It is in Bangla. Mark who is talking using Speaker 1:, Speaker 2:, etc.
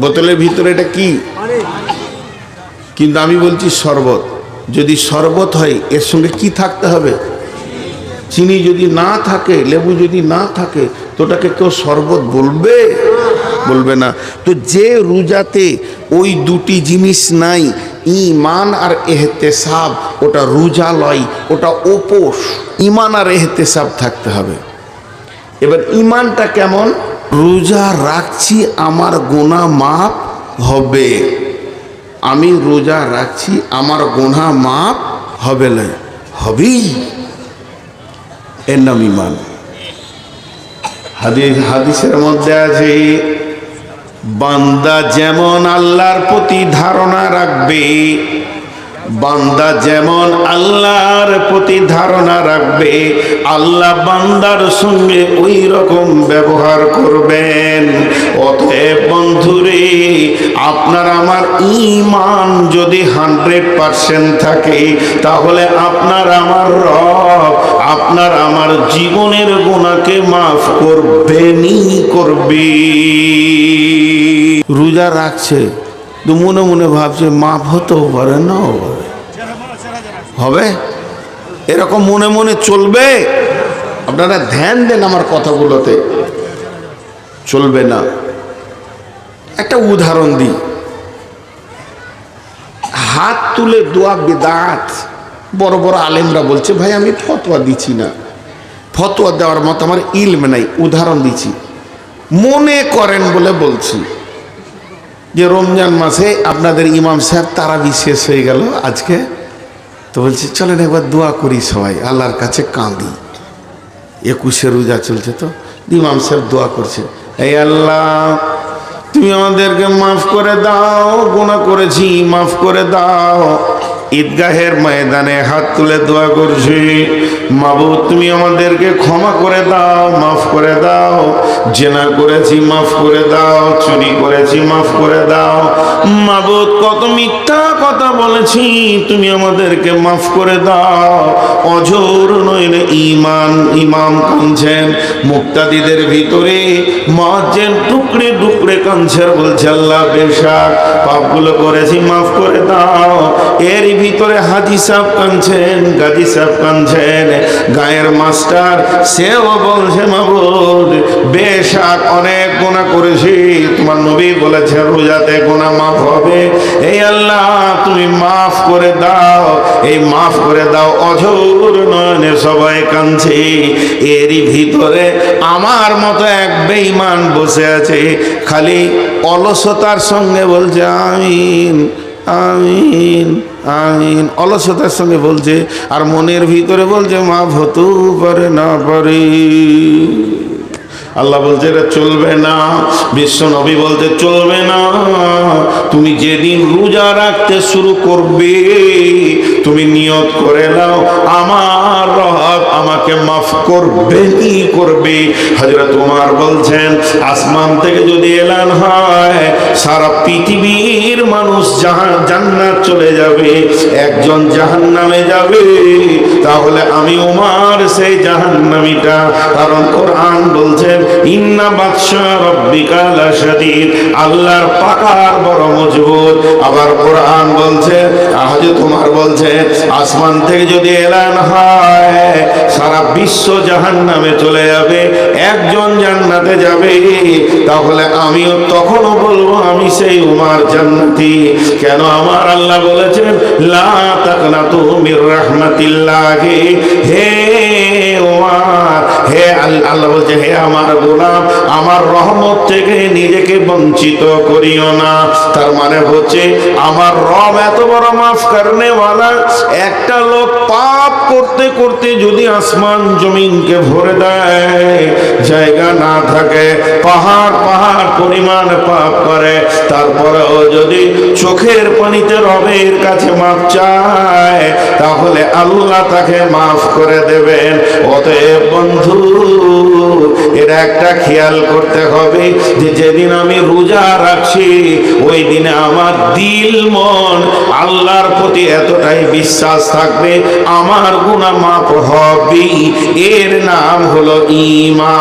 Speaker 1: বোতলের ভিতরে এটা কি? কিন্তু আমি বলছি শরবত। যদি শরবত হয় এর সঙ্গে কি থাকতে হবে? চিনি যদি না থাকে, লেবু যদি না থাকে, তো ওটাকে কেউ শরবত বলবে? বলবে না। তো যে রোজাতে ওই দুটি জিনিস নাই, ঈমান আর ইহতিসাব, ওটা রোজা লয়, ওটা উপোস। ঈমান আর ইহতিসাব থাকতে হবে। এবার ঈমানটা কেমন? রোজা রাখছি আমার গুনাহ মাফ হবে, আমি রোজা রাখছি আমার গুনাহ মাফ হবে না, হবেই, এর নাম ঈমান। হাদিসের মধ্যে আছে, বান্দা যেমন আল্লাহর প্রতি ধারণা রাখবে, বান্দা যেমন আল্লাহর প্রতি ধারণা রাখবে, আল্লাহ বান্দার সঙ্গে ওই রকম ব্যবহার করবেন। অতএব বন্ধুরে, আপনার আমার ঈমান যদি 100% থাকে, তাহলে আপনার আমার রব আপনার আমার জীবনের গুনাহকে মাফ করবেনই করবে। রোজা রাখছে তো মনে মনে ভাবছে মাফ হতেও পারে, না হবে, এরকম মনে মনে চলবে। আপনারা ধ্যান দেন আমার কথাগুলোতে, চলবে না। একটা উদাহরণ দিই, হাত তুলে দোয়া বিদআত। বড় বড় আলেমরা বলছে, ভাই আমি ফতোয়া দিচ্ছি না, ফতোয়া দেওয়ার মতো আমার ইলম নাই, উদাহরণ দিচ্ছি। মনে করেন বলে বলছি যে রমজান মাসে আপনাদের ইমাম সাহেব তারাবি শেষ হয়ে গেল আজকে, তো বলছি চলেন একবার দোয়া করি সবাই, আল্লাহর কাছে কাঁদি। 21 রোজা চলছে, তো ইমাম সাহেব দোয়া করছে, এই আল্লাহ তুমি আমাদেরকে মাফ করে দাও, গুনাহ করেছি মাফ করে দাও। ঈদগাহের ময়দানে হাত তুলে দোয়া করছি, মাবুদ তুমি আমাদেরকে ক্ষমা করে দাও, মাফ করে দাও। জেনা করেছি মাফ করে দাও, চুরি করেছি মাফ করে দাও। মাবুদ কত মিথ্যা কথা বলেছি, তুমি আমাদেরকে মাফ করে দাও। অঝোর নইলে ঈমান, ইমাম কাঁদছেন। মুক্তাদিদের ভিতরে মুয়াজ্জিন টুকরে টুকরে কাঁদছেন, বলছে আল্লাহ বেশক পাপগুলো করেছি মাফ করে দাও। এর ভিতরে হাজি সাহেব কাঁদছেন, গাজী সাহেব কাঁদছেন, গায়ের মাস্টার সেও বলছে মাবুদ বেশক অনেক গুনাহ করেছি, তোমার নবী বলেছেন রোজাতে গুনাহ মাফ হবে, এই আল্লাহ তুমি মাফ করে দাও, এই মাফ করে দাও। অঝোর নয়নে সবাই কাঁদছে। এরই ভিতরে আমার মতো এক বেঈমান বসে আছে, খালি অলসতার সঙ্গে বলছে আমিন আমিন আমিন, অলসতার সঙ্গে বলছে, আর মনের ভিতরে বলছে মাফ হতেও পারে না পারে। আল্লাহ বলছে এটা চলবে না, বিশ্ব নবী বলছে চলবে না। তুমি যেদিন রোজা রাখতে শুরু করবে, তুমি নিয়ত করে নাও আমার রব আমাকে মাফ করবেই করবে। হযরত ওমর বলছেন, আসমান থেকে যদি এলান হয় সারা পৃথিবীর মানুষ জান্নাত চলে যাবে, একজন জাহান্নামে যাবে, তাহলে আমি ওমর সেই জাহান্নামীটা। কারণ কোরআন বলছেন ইন্না বাতশা রাব্বিকা লাশাদীদ, আল্লাহর পাকড় বড় মজবুত। আবার কোরআন বলছে, হযরত ওমর বলছে আসমান থেকে যদি এলান হয় সারা বিশ্ব জাহান্নামে চলে যাবে, একজন জান্নাতে যাবে, তাহলে আমিও তখনও বলবো আমি সেই ওমর জান্নাতি। কেন? আমার আল্লাহ বলেছেন লা তাকনাতু মির রাহমাতিল্লাহ, হে ওমর, হে আল্লাহ বলছে হে আমার গোলাম, আমার রহমত থেকে নিজেকে বঞ্চিত করিও না। তার মানে হচ্ছে আমার রব এত বড় মাফ করনে ওয়ালা। একটা লোক পাপ করতে করতে যদি আসমান জমিনকে ভরে দেয়, জায়গা না থাকে, পাহাড় পাহাড় পরিমাণ পাপ করে, তারপরেও যদি চোখের পানিতে রবের কাছে মাফ চায়, তাহলে আল্লাহ তাকে মাফ করে দেবেন। অতএব বন্ধু, এর একটা খেয়াল করতে হবে যে যেদিন আমি রোজা রাখছি ওই দিনে আমার দিল মন আল্লাহর প্রতি এতটাই বিশ্বাস থাকবে, আমার গুনাহ মাফ হবে। এর নাম হলো ঈমান।